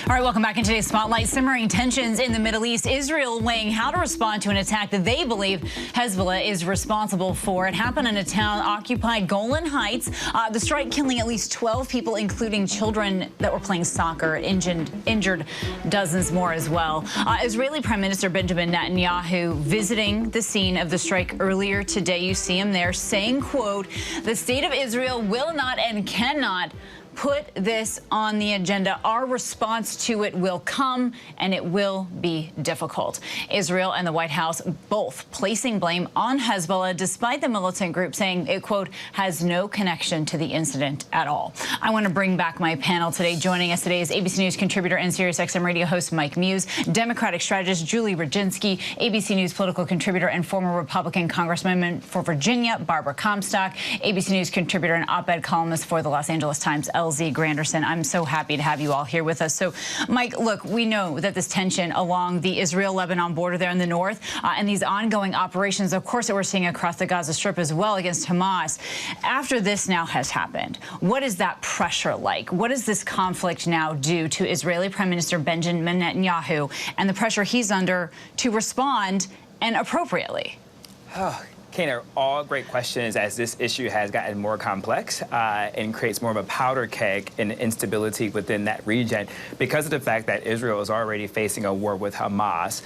All right, welcome back in today's Spotlight. Simmering tensions in the Middle East. Israel weighing how to respond to an attack that they believe Hezbollah is responsible for. It happened in a town occupied Golan Heights. The strike killing at least 12 people, including children that were playing soccer. Injured dozens more as well. Israeli Prime Minister Benjamin Netanyahu visiting the scene of the strike earlier today. You see him there saying, quote, "The state of Israel will not and cannot put this on the agenda. Our response to it will come, and it will be difficult." Israel and the White House both placing blame on Hezbollah, despite the militant group saying it, quote, has no connection to the incident at all. I want to bring back my panel today. Joining us today is ABC News contributor and SiriusXM radio host Mike Muse, Democratic strategist Julie Radzinski, ABC News political contributor and former Republican Congresswoman for Virginia Barbara Comstock, ABC News contributor and op-ed columnist for the Los Angeles Times, LZ Granderson. I'm so happy to have you all here with us. So, Mike, look, we know that this tension along the Israel-Lebanon border there in the north and these ongoing operations, of course, that we're seeing across the Gaza Strip as well against Hamas. After this now has happened, what is that pressure like? What does this conflict now do to Israeli Prime Minister Benjamin Netanyahu and the pressure he's under to respond, and appropriately? Kane, are all great questions as this issue has gotten more complex and creates more of a powder keg and instability within that region because of the fact that Israel is already facing a war with Hamas,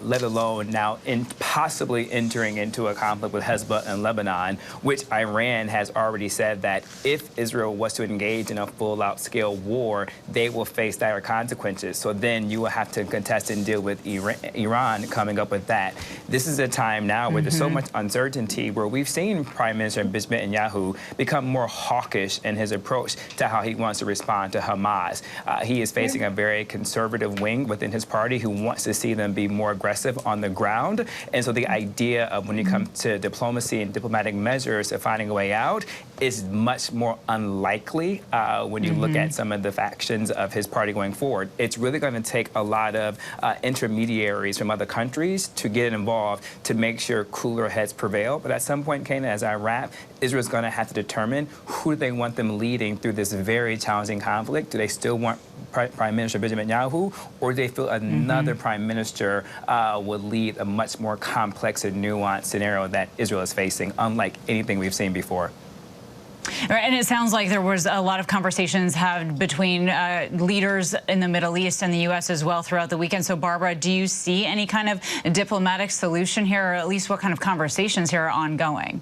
let alone now possibly entering into a conflict with Hezbollah and Lebanon, which Iran has already said that if Israel was to engage in a full-out scale war, they will face dire consequences. So then you will have to contest and deal with Iran coming up with that. This is a time now where there's so much uncertainty, where we've seen Prime Minister Benjamin Netanyahu become more hawkish in his approach to how he wants to respond to Hamas. He is facing a very conservative wing within his party who wants to see them be more aggressive on the ground. And so the idea of when you come to diplomacy and diplomatic measures of finding a way out is much more unlikely when you look at some of the factions of his party going forward. It's really going to take a lot of intermediaries from other countries to get involved to make sure cooler heads prevail. But at some point, Kane, as I wrap, Israel's going to have to determine who they want them leading through this very challenging conflict. Do they still want Prime Minister Benjamin Netanyahu, or do they feel another prime minister will lead a much more complex and nuanced scenario that Israel is facing, unlike anything we've seen before? Right, and it sounds like there was a lot of conversations had between leaders in the Middle East and the U.S. as well throughout the weekend. So, Barbara, do you see any kind of diplomatic solution here, or at least what kind of conversations here are ongoing?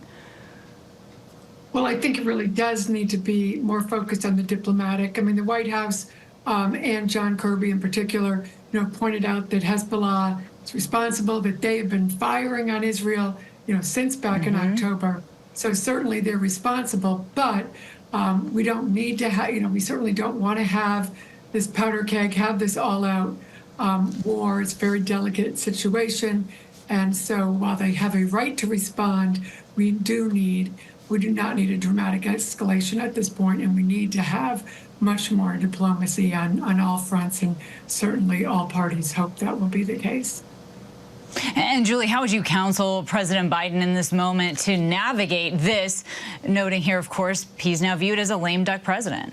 Well, I think it really does need to be more focused on the diplomatic. I mean, the White House and John Kirby in particular, pointed out that Hezbollah is responsible, that they have been firing on Israel, since back in October. So certainly they're responsible, but we don't need to have, we certainly don't want to have this powder keg, have this all-out war. It's a very delicate situation. And so while they have a right to respond, we do not need a dramatic escalation at this point, and we need to have much more diplomacy on all fronts, and certainly all parties hope that will be the case. And Julie, how would you counsel President Biden in this moment to navigate this, noting here, of course, he's now viewed as a lame duck president?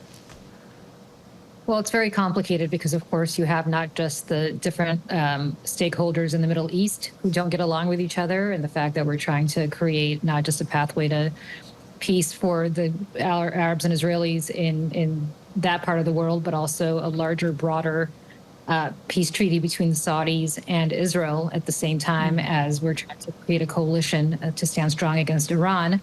Well, it's very complicated because, of course, you have not just the different stakeholders in the Middle East who don't get along with each other, and the fact that we're trying to create not just a pathway to peace for the Arabs and Israelis in that part of the world, but also a larger, broader peace treaty between the Saudis and Israel at the same time as we're trying to create a coalition to stand strong against Iran.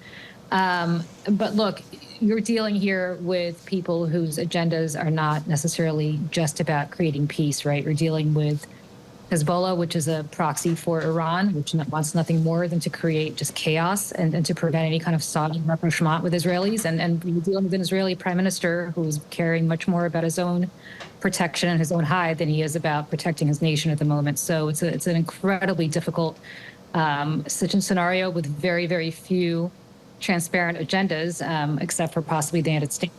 But look, you're dealing here with people whose agendas are not necessarily just about creating peace, right? You're dealing with Hezbollah, which is a proxy for Iran, which wants nothing more than to create just chaos and to prevent any kind of Saudi rapprochement with Israelis. And you're dealing with an Israeli prime minister who's caring much more about his own protection and his own hide than he is about protecting his nation at the moment. So it's an incredibly difficult scenario with very, very few transparent agendas, except for possibly the United States.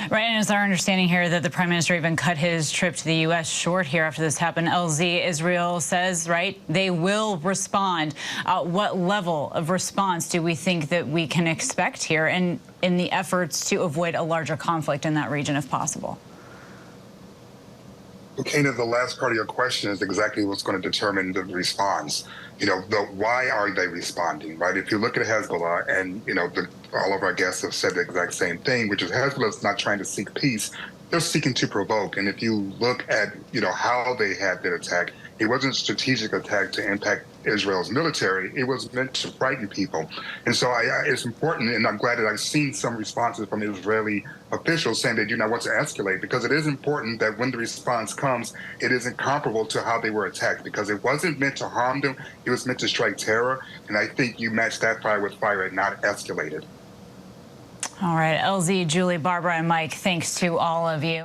Right, and it's our understanding here that the Prime Minister even cut his trip to the U.S. short here after this happened. LZ, Israel says, right, they will respond. What level of response do we think that we can expect here in the efforts to avoid a larger conflict in that region if possible? Okay, the last part of your question is exactly what's going to determine the response. Why are they responding, right? If you look at Hezbollah, and all of our guests have said the exact same thing, which is Hezbollah is not trying to seek peace; they're seeking to provoke. And if you look at how they had their attack, it wasn't a strategic attack to impact Israel's military. It was meant to frighten people. And so it's important, and I'm glad that I've seen some responses from Israeli officials saying they do not want to escalate, because it is important that when the response comes, it isn't comparable to how they were attacked, because it wasn't meant to harm them. It was meant to strike terror. And I think you match that fire with fire and not escalate it. All right, LZ, Julie, Barbara, and Mike, thanks to all of you.